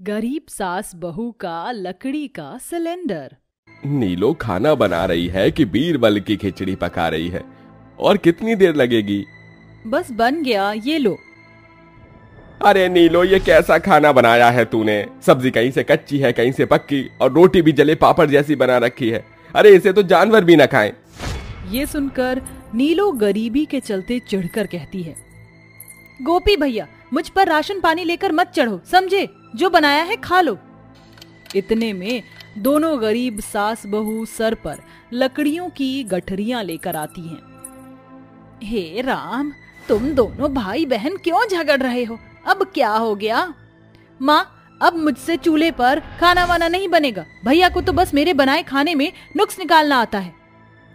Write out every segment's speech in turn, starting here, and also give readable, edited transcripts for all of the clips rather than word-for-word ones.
गरीब सास बहू का लकड़ी का सिलेंडर। नीलो खाना बना रही है कि बीरबल की खिचड़ी पका रही है, और कितनी देर लगेगी? बस बन गया, ये लो। अरे नीलो, ये कैसा खाना बनाया है तूने? सब्जी कहीं से कच्ची है, कहीं से पक्की, और रोटी भी जले पापड़ जैसी बना रखी है। अरे इसे तो जानवर भी न खाएं। ये सुनकर नीलो गरीबी के चलते चिढ़कर कहती है, गोपी भैया, मुझ पर राशन पानी लेकर मत चढ़ो, समझे? जो बनाया है खा लो। इतने में दोनों गरीब सास बहू सर पर लकड़ियों की गठरियां लेकर आती हैं। हे राम, तुम दोनों भाई बहन क्यों झगड़ रहे हो? अब क्या हो गया? माँ, अब मुझसे चूल्हे पर खाना वाना नहीं बनेगा। भैया को तो बस मेरे बनाए खाने में नुक्स निकालना आता है।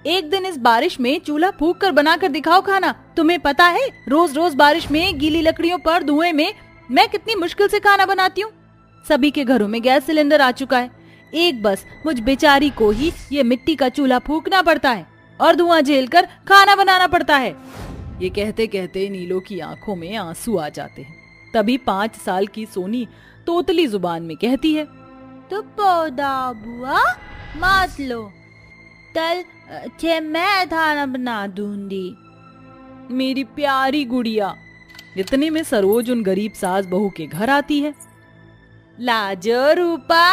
एक दिन इस बारिश में चूल्हा फूंक कर बनाकर दिखाओ खाना। तुम्हें पता है रोज रोज बारिश में गीली लकड़ियों पर धुएं में मैं कितनी मुश्किल से खाना बनाती हूँ। सभी के घरों में गैस सिलेंडर आ चुका है, एक बस मुझ बेचारी को ही ये मिट्टी का चूल्हा फूंकना पड़ता है और धुआं झेलकर खाना बनाना पड़ता है। ये कहते कहते नीलो की आंखों में आंसू आ जाते हैं। तभी 5 साल की सोनी तोतली जुबान में कहती है, तो पौधा बुआ मत लो, कल से मैं खाना बना दूंगी। मेरी प्यारी गुड़िया। इतने में सरोज उन गरीब सास बहू के घर आती है। लाजो रूपा,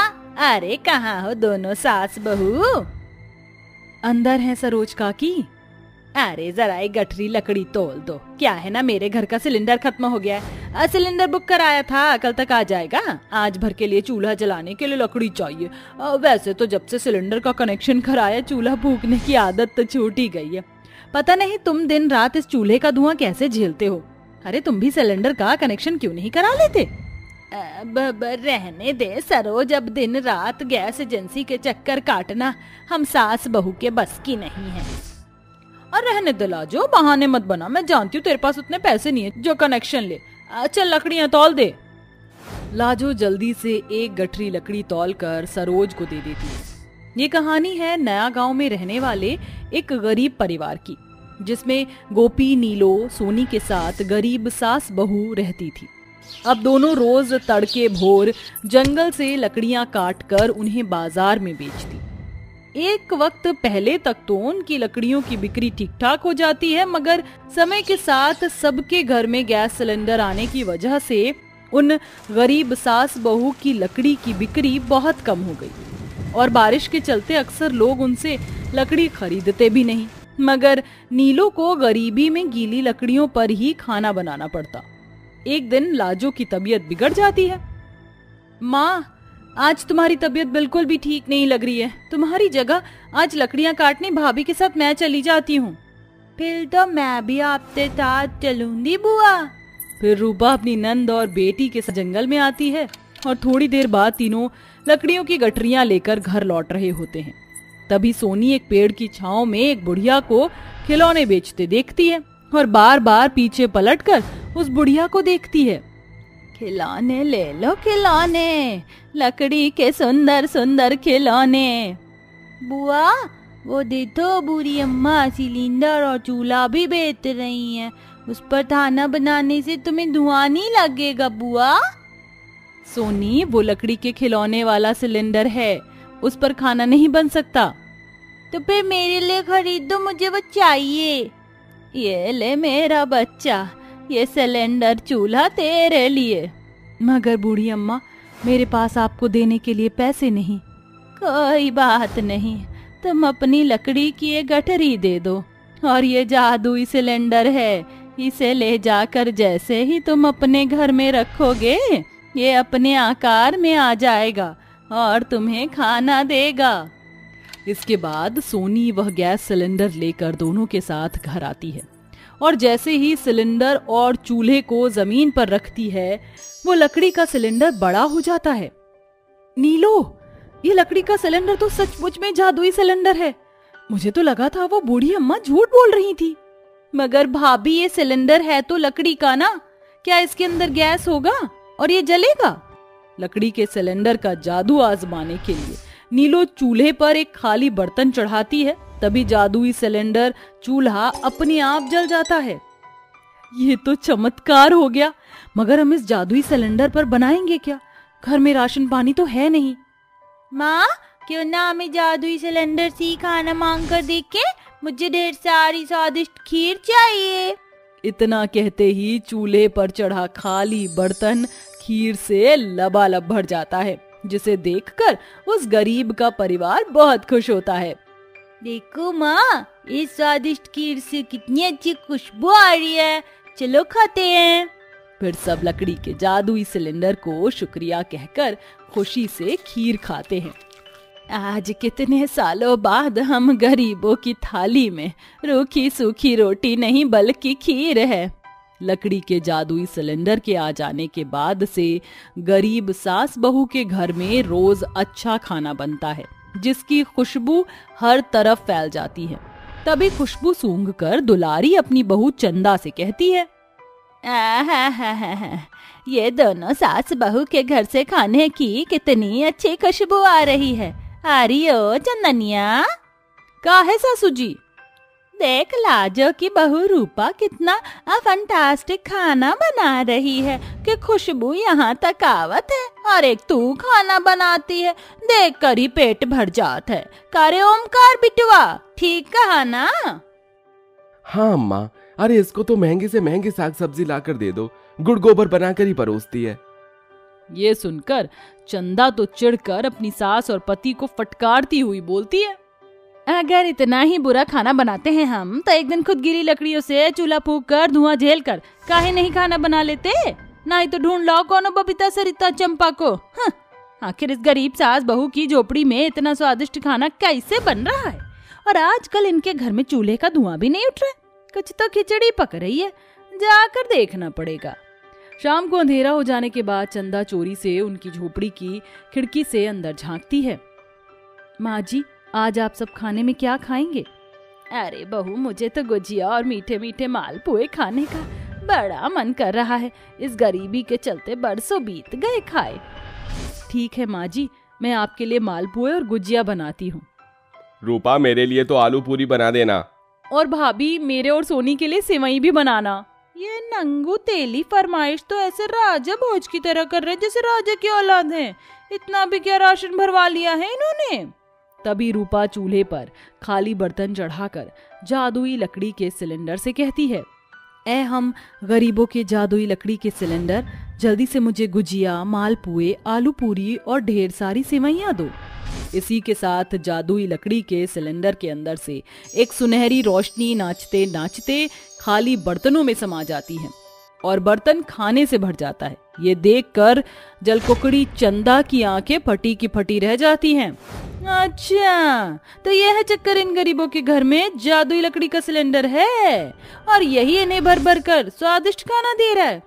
अरे कहाँ हो दोनों सास बहू? अंदर है सरोज काकी। अरे जरा एक गठरी लकड़ी तोल दो। क्या है ना, मेरे घर का सिलेंडर खत्म हो गया है। सिलेंडर बुक कराया था, कल तक आ जाएगा। आज भर के लिए चूल्हा जलाने के लिए लकड़ी चाहिए। वैसे तो जब से सिलेंडर का कनेक्शन कराया चूल्हा फूंकने की आदत तो छूट ही गई है। पता नहीं तुम दिन रात इस चूल्हे का धुआं कैसे झेलते हो। अरे तुम भी सिलेंडर का कनेक्शन क्यों नहीं करा लेते? रहने दे सरोज, अब दिन रात गैस एजेंसी के चक्कर काटना हम सास बहू के बस की नहीं है। और रहने दे लाजो, बहाने मत बना। मैं जानती हूँ तेरे पास उतने पैसे नहीं है जो कनेक्शन ले। चल लकड़ियाँ तौल दे। लाजो जल्दी से एक गठरी लकड़ी तौल कर सरोज को दे देती है। ये कहानी है नया गांव में रहने वाले एक गरीब परिवार की, जिसमें गोपी नीलो सोनी के साथ गरीब सास बहू रहती थी। अब दोनों रोज तड़के भोर जंगल से लकड़ियां काट कर उन्हें बाजार में बेचती। एक वक्त पहले तक तो उनकी लकड़ियों की बिक्री ठीक ठाक हो जाती है, मगर समय के साथ सबके घर में गैस सिलेंडर आने की वजह से उन गरीब सास बहू की लकड़ी की बिक्री बहुत कम हो गई और बारिश के चलते अक्सर लोग उनसे लकड़ी खरीदते भी नहीं। मगर नीलो को गरीबी में गीली लकड़ियों पर ही खाना बनाना पड़ता। एक दिन लाजो की तबीयत बिगड़ जाती है। माँ, आज तुम्हारी तबीयत बिल्कुल भी ठीक नहीं लग रही है। तुम्हारी जगह आज लकड़ियाँ काटने भाभी के साथ मैं चली जाती हूँ। फिर तो मैं भी आपके साथ चलूंगी बुआ। फिर रूपा अपनी नंद और बेटी के साथ जंगल में आती है और थोड़ी देर बाद तीनों लकड़ियों की गठरियां लेकर घर लौट रहे होते हैं। तभी सोनी एक पेड़ की छांव में एक बुढ़िया को खिलौने बेचते देखती है और बार बार पीछे पलटकर उस बुढ़िया को देखती है। खिलौने ले लो खिलौने, लकड़ी के सुंदर सुंदर खिलौने। बुआ, वो देखो बूढ़ी अम्मा सिलेंडर और चूल्हा भी बेच रही हैं। उस पर खाना बनाने से तुम्हें धुआं नहीं लगेगा बुआ? सोनी, वो लकड़ी के खिलौने वाला सिलेंडर है, उस पर खाना नहीं बन सकता। तो फिर मेरे लिए खरीद दो, मुझे वो चाहिए। ये ले मेरा बच्चा, ये सिलेंडर चूल्हा तेरे लिए। मगर बूढ़ी अम्मा, मेरे पास आपको देने के लिए पैसे नहीं। कोई बात नहीं, तुम अपनी लकड़ी की ये गठरी दे दो और ये जादुई सिलेंडर है, इसे ले जाकर जैसे ही तुम अपने घर में रखोगे ये अपने आकार में आ जाएगा और तुम्हें खाना देगा। इसके बाद सोनी वह गैस सिलेंडर लेकर दोनों के साथ घर आती है और जैसे ही सिलेंडर और चूल्हे को जमीन पर रखती है, वो लकड़ी का सिलेंडर बड़ा हो जाता है। नीलो, ये लकड़ी का सिलेंडर तो सचमुच में जादुई सिलेंडर है। मुझे तो लगा था वो बूढ़ी अम्मा झूठ बोल रही थी। मगर भाभी, ये सिलेंडर है तो लकड़ी का ना, क्या इसके अंदर गैस होगा और ये जलेगा? लकड़ी के सिलेंडर का जादू आजमाने के लिए नीलो चूल्हे पर एक खाली बर्तन चढ़ाती है। तभी जादुई सिलेंडर चूल्हा अपने आप जल जाता है। ये तो चमत्कार हो गया, मगर हम इस जादुई सिलेंडर पर बनाएंगे क्या? घर में राशन पानी तो है नहीं। माँ, क्यों ना हमें जादुई सिलेंडर से खाना मांग कर देखे? मुझे ढेर सारी स्वादिष्ट खीर चाहिए। इतना कहते ही चूल्हे पर चढ़ा खाली बर्तन खीर से लबालब भर जाता है, जिसे देखकर उस गरीब का परिवार बहुत खुश होता है। देखो माँ, इस स्वादिष्ट खीर से कितनी अच्छी खुशबू आ रही है, चलो खाते हैं। फिर सब लकड़ी के जादुई सिलेंडर को शुक्रिया कहकर खुशी से खीर खाते हैं। आज कितने सालों बाद हम गरीबों की थाली में रूखी सूखी रोटी नहीं बल्कि खीर है। लकड़ी के जादुई सिलेंडर के आ जाने के बाद से गरीब सास बहू के घर में रोज अच्छा खाना बनता है, जिसकी खुशबू हर तरफ फैल जाती है। तभी खुशबू सूंघकर दुलारी अपनी बहू चंदा से कहती है, ये दोनों सास बहू के घर से खाने की कितनी अच्छी खुशबू आ रही है। आ रही हो चंदनिया? काहे सासू जी? देख लाजो की बहू रूपा कितना फंटास्टिक खाना बना रही है कि खुशबू यहाँ तक आवत है, और एक तू खाना बनाती है, देख कर ही पेट भर जात है। करे ओमकार बिटवा, ठीक कहा ना? हाँ अम्मा, अरे इसको तो महंगे से महंगे साग सब्जी लाकर दे दो, गुड़ गोबर बनाकर ही परोसती है। ये सुनकर चंदा तो चिढ़कर अपनी सास और पति को फटकारती हुई बोलती है, अगर इतना ही बुरा खाना बनाते हैं हम, तो एक दिन खुद गिरी लकड़ियों से चूल्हा फूंक कर धुआं झेल कर काहे नहीं खाना बना लेते? नहीं तो ढूंढ लाओ कोनो बबीता सरिता चंपा को। आखिर इस गरीब सास बहू की झोपड़ी में इतना स्वादिष्ट खाना कैसे बन रहा है? और आजकल इनके घर में चूल्हे का धुआं भी नहीं उठ रहा है, कुछ तो खिचड़ी पक रही है, जाकर देखना पड़ेगा। शाम को अंधेरा हो जाने के बाद चंदा चोरी से उनकी झोपड़ी की खिड़की से अंदर झांकती है। माँ जी, आज आप सब खाने में क्या खाएंगे? अरे बहू, मुझे तो गुजिया और मीठे मीठे मालपुए खाने का बड़ा मन कर रहा है। इस गरीबी के चलते बरसों बीत गए खाए। ठीक है माँ जी, मैं आपके लिए मालपुए और गुजिया बनाती हूँ। रूपा, मेरे लिए तो आलू पूरी बना देना। और भाभी, मेरे और सोनी के लिए सेवई भी बनाना। ये नंगू तेली फरमाइश तो ऐसे राजा भोज की तरह कर रहे जैसे राजा की औलाद है। इतना भी क्या राशन भरवा लिया है इन्होंने? तभी रूपा चूल्हे पर खाली बर्तन चढ़ाकर जादुई लकड़ी के सिलेंडर से कहती है, ऐ हम गरीबों के जादुई लकड़ी के सिलेंडर, जल्दी से मुझे गुजिया, मालपुए, आलू पूरी और ढेर सारी सेवइयां दो। इसी के साथ जादुई लकड़ी के सिलेंडर के अंदर से एक सुनहरी रोशनी नाचते नाचते खाली बर्तनों में समा जाती है और बर्तन खाने से भर जाता है। ये देखकर जलकुकड़ी चंदा की आंखें फटी की फटी रह जाती हैं। अच्छा, तो यह है चक्कर इन गरीबों के घर में जादुई लकड़ी का सिलेंडर है, और यही इन्हें भर भर कर स्वादिष्ट खाना दे रहा है।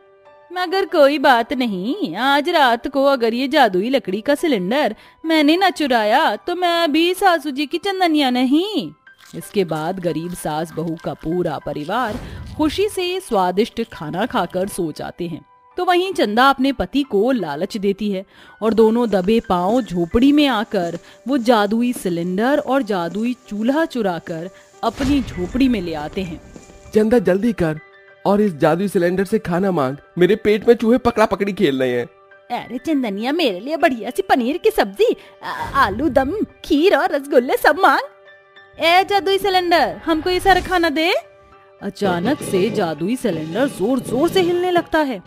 मगर कोई बात नहीं, आज रात को अगर ये जादुई लकड़ी का सिलेंडर मैंने न चुराया तो मैं भी सासू जी की चंदनिया नहीं। इसके बाद गरीब सास बहू का पूरा परिवार खुशी से स्वादिष्ट खाना खाकर सो जाते हैं। तो वहीं चंदा अपने पति को लालच देती है और दोनों दबे पांव झोपड़ी में आकर वो जादुई सिलेंडर और जादुई चूल्हा चुराकर अपनी झोपड़ी में ले आते हैं। चंदा, जल्दी कर और इस जादुई सिलेंडर से खाना मांग, मेरे पेट में चूहे पकड़ा पकड़ी खेल रहे हैं। अरे चंदनिया, मेरे लिए बढ़िया सी पनीर की सब्जी, आलू दम, खीर और रसगुल्ले सब मांग। ए जादुई सिलेंडर, हमको ये सारा खाना दे। अचानक से जादुई सिलेंडर जोर जोर से हिलने लगता है।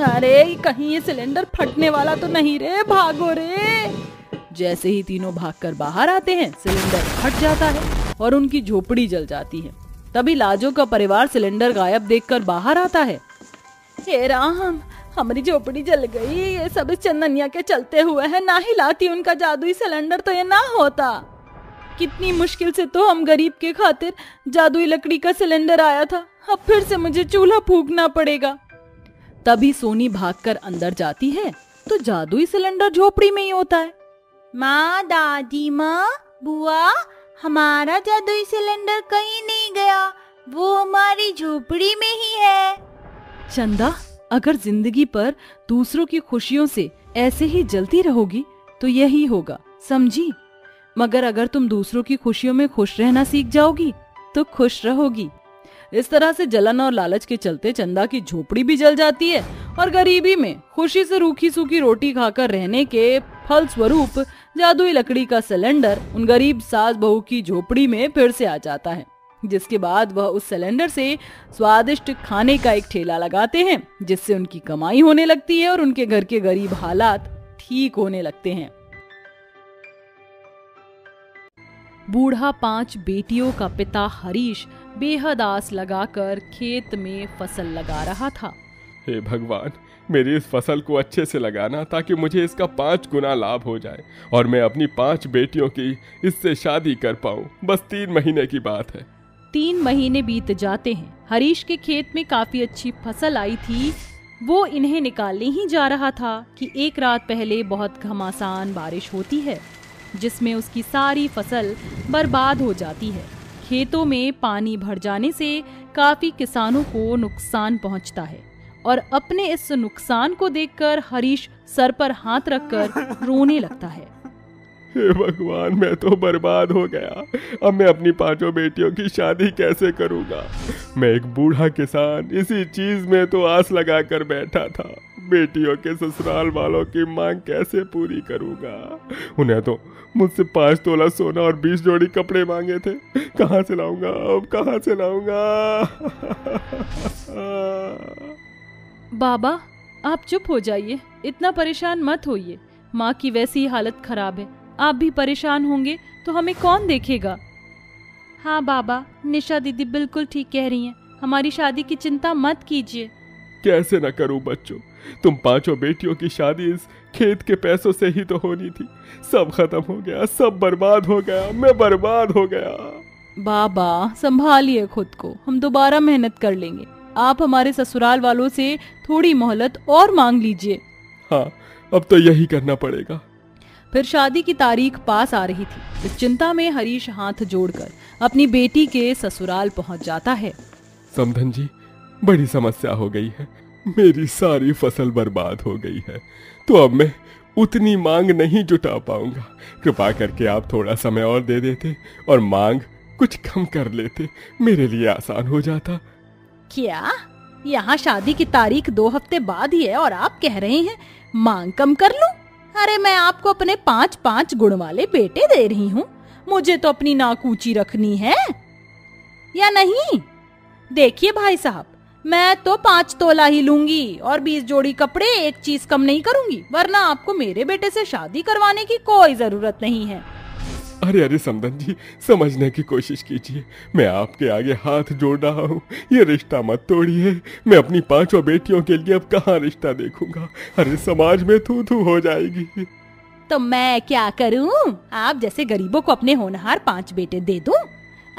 अरे कहीं ये सिलेंडर फटने वाला तो नहीं रे, भागो रे। जैसे ही तीनों भागकर बाहर आते हैं, सिलेंडर फट जाता है और उनकी झोपड़ी जल जाती है। तभी लाजो का परिवार सिलेंडर गायब देखकर बाहर आता है। हे राम, हमारी झोपड़ी जल गई, ये सब इस चंदनिया के चलते हुए है। ना ही लाती उनका जादुई सिलेंडर तो ये ना होता। कितनी मुश्किल से तो हम गरीब के खातिर जादुई लकड़ी का सिलेंडर आया था, अब फिर से मुझे चूल्हा फूंकना पड़ेगा। तभी सोनी भागकर अंदर जाती है तो जादुई सिलेंडर झोपड़ी में ही होता है। माँ, दादी माँ, बुआ, हमारा जादुई सिलेंडर कहीं नहीं गया, वो हमारी झोपड़ी में ही है। चंदा, अगर जिंदगी पर दूसरों की खुशियों से ऐसे ही जलती रहोगी तो यही होगा, समझी? मगर अगर तुम दूसरों की खुशियों में खुश रहना सीख जाओगी तो खुश रहोगी। इस तरह से जलन और लालच के चलते चंदा की झोपड़ी भी जल जाती है और गरीबी में खुशी से रूखी सूखी रोटी खाकर रहने के फल स्वरूप जादुई लकड़ी का सिलेंडर उन गरीब सास बहू की झोपड़ी में फिर से आ जाता है, जिसके बाद वह उस सिलेंडर से स्वादिष्ट खाने का एक ठेला लगाते हैं, जिससे उनकी कमाई होने लगती है और उनके घर के गरीब हालात ठीक होने लगते हैं। बूढ़ा 5 बेटियों का पिता हरीश बेहद आस लगाकर खेत में फसल लगा रहा था। हे भगवान, मेरी इस फसल को अच्छे से लगाना ताकि मुझे इसका 5 गुना लाभ हो जाए और मैं अपनी 5 बेटियों की इससे शादी कर पाऊं। बस 3 महीने की बात है। 3 महीने बीत जाते हैं। हरीश के खेत में काफी अच्छी फसल आई थी। वो इन्हें निकालने ही जा रहा था कि एक रात पहले बहुत घमासान बारिश होती है, जिसमें उसकी सारी फसल बर्बाद हो जाती है। खेतों में पानी भर जाने से काफी किसानों को नुकसान पहुंचता है और अपने इस नुकसान को देखकर हरीश सर पर हाथ रखकर रोने लगता है। हे भगवान, मैं तो बर्बाद हो गया। अब मैं अपनी 5 बेटियों की शादी कैसे करूंगा? मैं एक बूढ़ा किसान इसी चीज में तो आस लगा कर बैठा था। बेटियों के ससुराल वालों की मांग कैसे पूरी करूंगा? उन्हें तो मुझसे 5 तोला सोना और 20 जोड़ी कपड़े मांगे थे। कहाँ से लाऊंगा? अब कहाँ से लाऊंगा? बाबा, आप चुप हो जाइए, इतना परेशान मत होइए। माँ की वैसी हालत खराब है, आप भी परेशान होंगे तो हमें कौन देखेगा? हाँ बाबा, निशा दीदी बिल्कुल ठीक कह रही हैं। हमारी शादी की चिंता मत कीजिए। कैसे न करूं बच्चों? तुम 5 बेटियों की शादी इस खेत के पैसों से ही तो होनी थी। सब खत्म हो गया, सब बर्बाद हो गया, मैं बर्बाद हो गया। बाबा, संभालिए खुद को, हम दोबारा मेहनत कर लेंगे। आप हमारे ससुराल वालों से थोड़ी मोहलत और मांग लीजिए। हाँ, अब तो यही करना पड़ेगा। फिर शादी की तारीख पास आ रही थी। इस चिंता में हरीश हाथ जोड़कर अपनी बेटी के ससुराल पहुंच जाता है। समधन जी, बड़ी समस्या हो गई है। मेरी सारी फसल बर्बाद हो गई है, तो अब मैं उतनी मांग नहीं जुटा पाऊंगा। कृपा करके आप थोड़ा समय और दे देते और मांग कुछ कम कर लेते, मेरे लिए आसान हो जाता। क्या? यहाँ शादी की तारीख 2 हफ्ते बाद ही है और आप कह रहे हैं मांग कम कर लूं? अरे मैं आपको अपने 5 गुण वाले बेटे दे रही हूँ। मुझे तो अपनी नाक ऊंची रखनी है या नहीं? देखिए भाई साहब, मैं तो 5 तोला ही लूंगी और 20 जोड़ी कपड़े, एक चीज कम नहीं करूंगी, वरना आपको मेरे बेटे से शादी करवाने की कोई जरूरत नहीं है। अरे समधन जी, समझने की कोशिश कीजिए। मैं आपके आगे हाथ जोड़ रहा हूँ, ये रिश्ता मत तोड़िए। मैं अपनी 5 बेटियों के लिए अब कहाँ रिश्ता देखूंगा? अरे समाज में थू थू हो जाएगी। तो मैं क्या करूँ? आप जैसे गरीबों को अपने होनहार 5 बेटे दे दूं?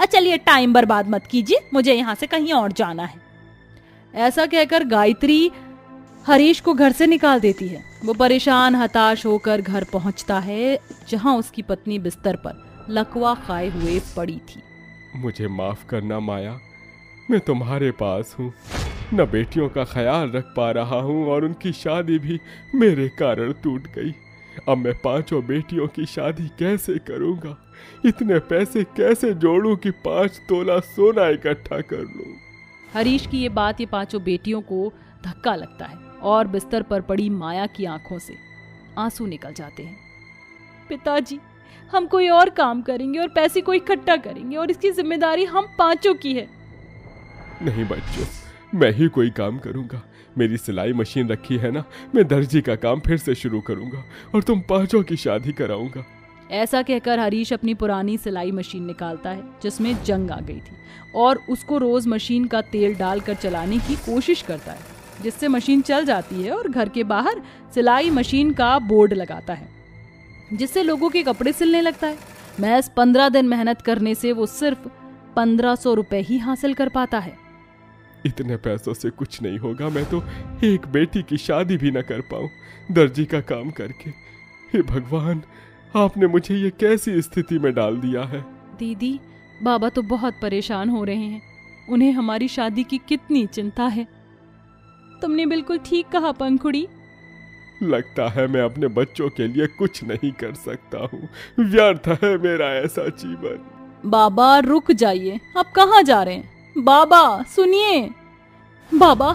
चलिए, टाइम बर्बाद मत कीजिए, मुझे यहाँ से कहीं और जाना है। ऐसा कहकर गायत्री हरीश को घर से निकाल देती है। वो परेशान हताश होकर घर पहुंचता है, जहां उसकी पत्नी बिस्तर पर लकवा खाए हुए पड़ी थी। मुझे माफ करना माया, मैं तुम्हारे पास हूँ। न बेटियों का ख्याल रख पा रहा हूँ और उनकी शादी भी मेरे कारण टूट गई। अब मैं 5 बेटियों की शादी कैसे करूँगा? इतने पैसे कैसे जोड़ूं कि 5 तोला सोना इकट्ठा कर लूं? हरीश की ये बात ये 5 बेटियों को धक्का लगता है और बिस्तर पर पड़ी माया की आंखों से आंसू निकल जाते हैं। पिताजी, हम कोई और काम करेंगे और पैसे को इकट्ठा करेंगे और इसकी जिम्मेदारी हम 5 की है। नहीं बच्चों, मैं ही कोई काम करूंगा। मेरी सिलाई मशीन रखी है ना, मैं दर्जी का काम फिर से शुरू करूंगा और तुम 5 की शादी कराऊंगा। ऐसा कहकर हरीश अपनी पुरानी सिलाई मशीन निकालता है, जिसमें जंग आ गई थी, और उसको रोज मशीन का तेल डालकर चलाने की कोशिश करता है, जिससे मशीन चल जाती है और घर के बाहर सिलाई मशीन का बोर्ड लगाता है, जिससे लोगों के कपड़े सिलने लगता है। महज 15 दिन मेहनत करने से वो सिर्फ 1500 रुपए ही हासिल कर पाता है। इतने पैसों से कुछ नहीं होगा, मैं तो एक बेटी की शादी भी न कर पाऊं दर्जी का काम करके। हे भगवान, आपने मुझे ये कैसी स्थिति में डाल दिया है। दीदी, बाबा तो बहुत परेशान हो रहे हैं, उन्हें हमारी शादी की कितनी चिंता है। तुमने बिल्कुल ठीक कहा पंखुड़ी। लगता है मैं अपने बच्चों के लिए कुछ नहीं कर सकता हूँ। व्यर्थ है मेरा ऐसा जीवन। बाबा रुक जाइए, आप कहाँ जा रहे हैं? बाबा सुनिए। बाबा,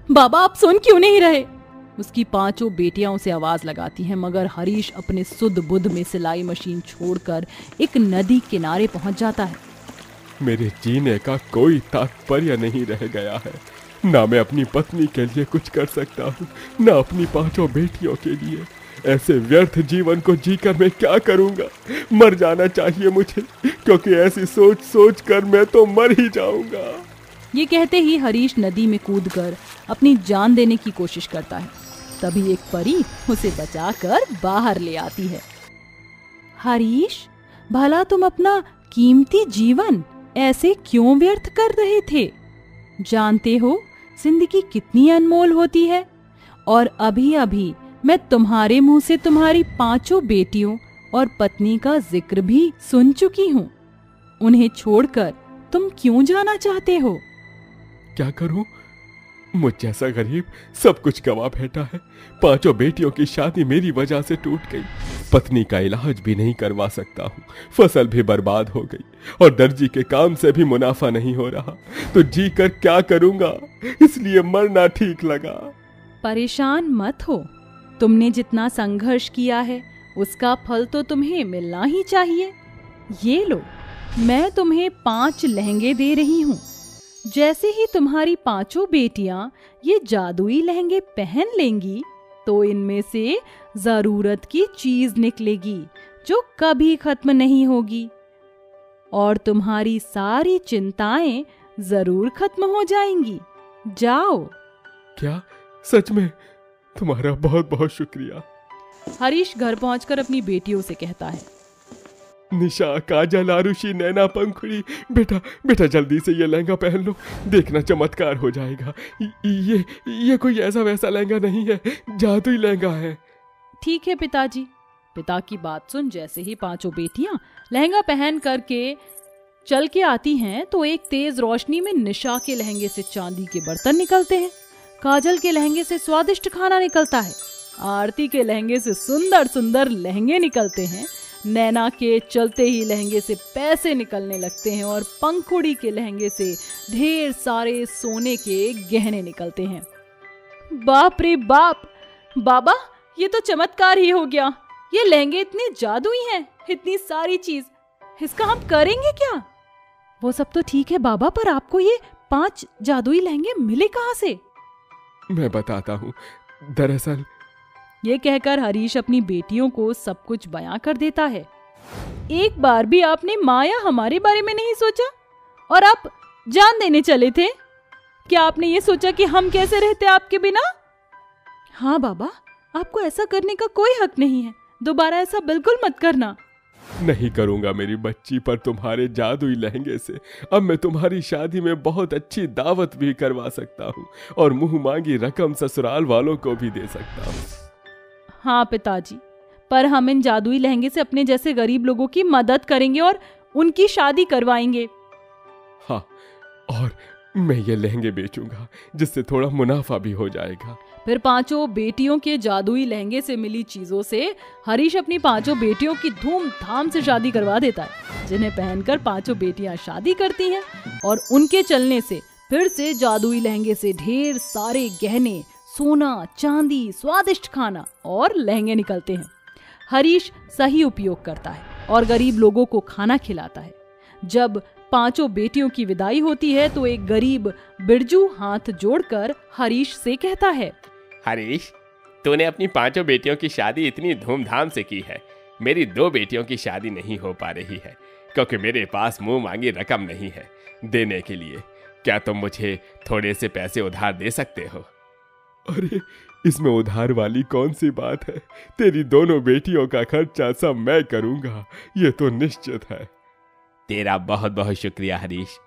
बाबा आप सुन क्यों नहीं रहे? उसकी पांचों बेटियां उसे आवाज लगाती हैं, मगर हरीश अपने सुध बुध में सिलाई मशीन छोड़कर एक नदी किनारे पहुंच जाता है। मेरे जीने का कोई तात्पर्य नहीं रह गया है। ना मैं अपनी पत्नी के लिए कुछ कर सकता हूँ, ना अपनी पांचों बेटियों के लिए। ऐसे व्यर्थ जीवन को जीकर मैं क्या करूँगा? मर जाना चाहिए मुझे, क्योंकि ऐसी सोच सोच कर मैं तो मर ही जाऊँगा। ये कहते ही हरीश नदी में कूदकर अपनी जान देने की कोशिश करता है। तभी एक परी उसे बचाकर बाहर ले आती है। हरीश, भला तुम अपना कीमती जीवन ऐसे क्यों व्यर्थ कर रहे थे? जानते हो जिंदगी कितनी अनमोल होती है, और अभी अभी मैं तुम्हारे मुंह से तुम्हारी पांचों बेटियों और पत्नी का जिक्र भी सुन चुकी हूँ। उन्हें छोड़कर तुम क्यों जाना चाहते हो? क्या करूं? मुझ जैसा गरीब सब कुछ गवा बैठा है। पांचों बेटियों की शादी मेरी वजह से टूट गई। पत्नी का इलाज भी नहीं करवा सकता हूँ, फसल भी बर्बाद हो गई, और दर्जी के काम से भी मुनाफा नहीं हो रहा। तो जी कर क्या करूंगा? इसलिए मरना ठीक लगा। परेशान मत हो, तुमने जितना संघर्ष किया है उसका फल तो तुम्हें मिलना ही चाहिए। ये लो, मैं तुम्हें 5 लहंगे दे रही हूँ। जैसे ही तुम्हारी पांचों बेटियां ये जादुई लहंगे पहन लेंगी तो इनमें से जरूरत की चीज निकलेगी जो कभी खत्म नहीं होगी, और तुम्हारी सारी चिंताएं जरूर खत्म हो जाएंगी। जाओ। क्या? सच में? तुम्हारा बहुत बहुत शुक्रिया। हरीश घर पहुंचकर अपनी बेटियों से कहता है, निशा, काजल, आरुषि, नैना, पंखुड़ी, बेटा बेटा जल्दी से ये लहंगा पहन लो, देखना चमत्कार हो जाएगा। ये कोई ऐसा वैसा लहंगा नहीं है, जादुई लहंगा है। ठीक है पिताजी। पिता की बात सुन जैसे ही पांचों बेटियां लहंगा पहन करके चल के आती हैं तो एक तेज रोशनी में निशा के लहंगे से चांदी के बर्तन निकलते हैं, काजल के लहंगे से स्वादिष्ट खाना निकलता है, आरती के लहंगे से सुंदर सुंदर लहंगे निकलते हैं, नैना के चलते ही लहंगे से पैसे निकलने लगते हैं, और पंखुड़ी के लहंगे से ढेर सारे सोने के गहने निकलते हैं। बाप रे बाप, बाबा ये तो चमत्कार ही हो गया। ये लहंगे इतने जादुई हैं, इतनी सारी चीज, इसका हम करेंगे क्या? वो सब तो ठीक है बाबा, पर आपको ये 5 जादुई लहंगे मिले कहाँ से? मैं बताता हूँ। दरअसल ये कहकर हरीश अपनी बेटियों को सब कुछ बयां कर देता है। एक बार भी आपने माँ या हमारे बारे में नहीं सोचा, और आप जान देने चले थे। क्या आपने ये सोचा कि हम कैसे रहते आपके बिना? हाँ बाबा, आपको ऐसा करने का कोई हक नहीं है, दोबारा ऐसा बिल्कुल मत करना। नहीं करूंगा मेरी बच्ची, पर तुम्हारे जादुई लहंगे से अब मैं तुम्हारी शादी में बहुत अच्छी दावत भी करवा सकता हूँ, और मुंह मांगी रकम ससुराल वालों को भी दे सकता हूँ। हाँ पिताजी, पर हम इन जादुई लहंगे से अपने जैसे गरीब लोगों की मदद करेंगे और उनकी शादी करवाएंगे। हाँ, और मैं ये लहंगे बेचूंगा, जिससे थोड़ा मुनाफा भी हो जाएगा। फिर पांचों बेटियों के जादुई लहंगे से मिली चीजों से हरीश अपनी पांचों बेटियों की धूमधाम से शादी करवा देता है, जिन्हें पहनकर पांचों बेटियां शादी करती हैं, और उनके चलने से फिर से जादुई लहंगे से ढेर सारे गहने, सोना, चांदी, स्वादिष्ट खाना और लहंगे निकलते हैं। हरीश सही उपयोग करता है और गरीब लोगों को खाना खिलाता है। जब पांचों बेटियों की विदाई होती है तो एक गरीब बिरजू हाथ जोड़कर हरीश से कहता है, हरीश, तूने अपनी पांचों बेटियों की शादी इतनी धूमधाम से की है, मेरी 2 बेटियों की शादी नहीं हो पा रही है, क्योंकि मेरे पास मुंह मांगी रकम नहीं है देने के लिए। क्या तुम मुझे थोड़े से पैसे उधार दे सकते हो? अरे, इसमें उधार वाली कौन सी बात है? तेरी दोनों बेटियों का खर्चा सब मैं करूंगा, ये तो निश्चित है। तेरा बहुत बहुत शुक्रिया हरीश।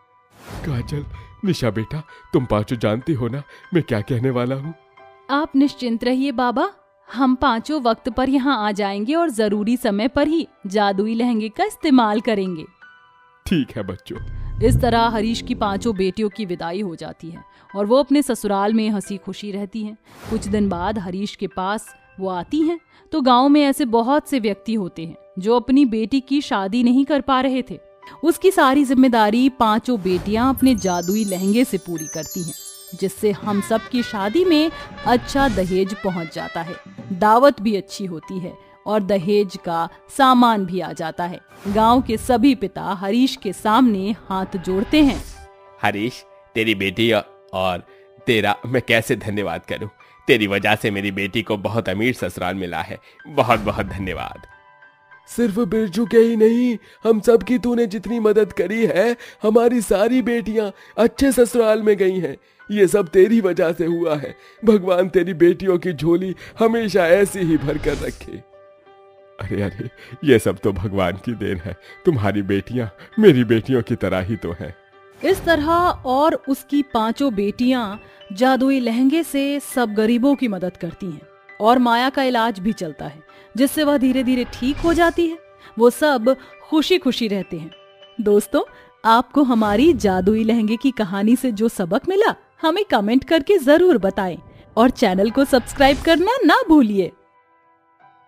काजल, निशा बेटा, तुम पांचों जानती हो ना मैं क्या कहने वाला हूँ? आप निश्चिंत रहिए बाबा, हम पांचों वक्त पर यहाँ आ जाएंगे और जरूरी समय पर ही जादुई लहंगे का इस्तेमाल करेंगे। ठीक है बच्चों। इस तरह हरीश की पांचों बेटियों की विदाई हो जाती है और वो अपने ससुराल में हंसी खुशी रहती हैं। कुछ दिन बाद हरीश के पास वो आती हैं तो गांव में ऐसे बहुत से व्यक्ति होते हैं जो अपनी बेटी की शादी नहीं कर पा रहे थे। उसकी सारी जिम्मेदारी पांचों बेटियां अपने जादुई लहंगे से पूरी करती हैं। जिससे हम सब की शादी में अच्छा दहेज पहुंच जाता है, दावत भी अच्छी होती है और दहेज का सामान भी आ जाता है। गांव के सभी पिता हरीश के सामने हाथ जोड़ते हैं। हरीश, तेरी बेटी और तेरा मैं कैसे धन्यवाद करूं। तेरी वजह से मेरी बेटी को बहुत अमीर ससुराल मिला है। बहुत बहुत धन्यवाद। सिर्फ बिरजू के ही नहीं, हम सब की तूने जितनी मदद करी है, हमारी सारी बेटियां अच्छे ससुराल में गई हैं। ये सब तेरी वजह से हुआ है। भगवान तेरी बेटियों की झोली हमेशा ऐसी ही भर कर रखे। अरे अरे, ये सब तो भगवान की देन है। तुम्हारी बेटियां मेरी बेटियों की तरह ही तो हैं। इस तरह और उसकी 5 बेटियां जादुई लहंगे से सब गरीबों की मदद करती हैं और माया का इलाज भी चलता है, जिससे वह धीरे धीरे ठीक हो जाती है। वो सब खुशी खुशी रहते हैं। दोस्तों, आपको हमारी जादुई लहंगे की कहानी से जो सबक मिला, हमें कमेंट करके जरूर बताएं और चैनल को सब्सक्राइब करना ना भूलिए।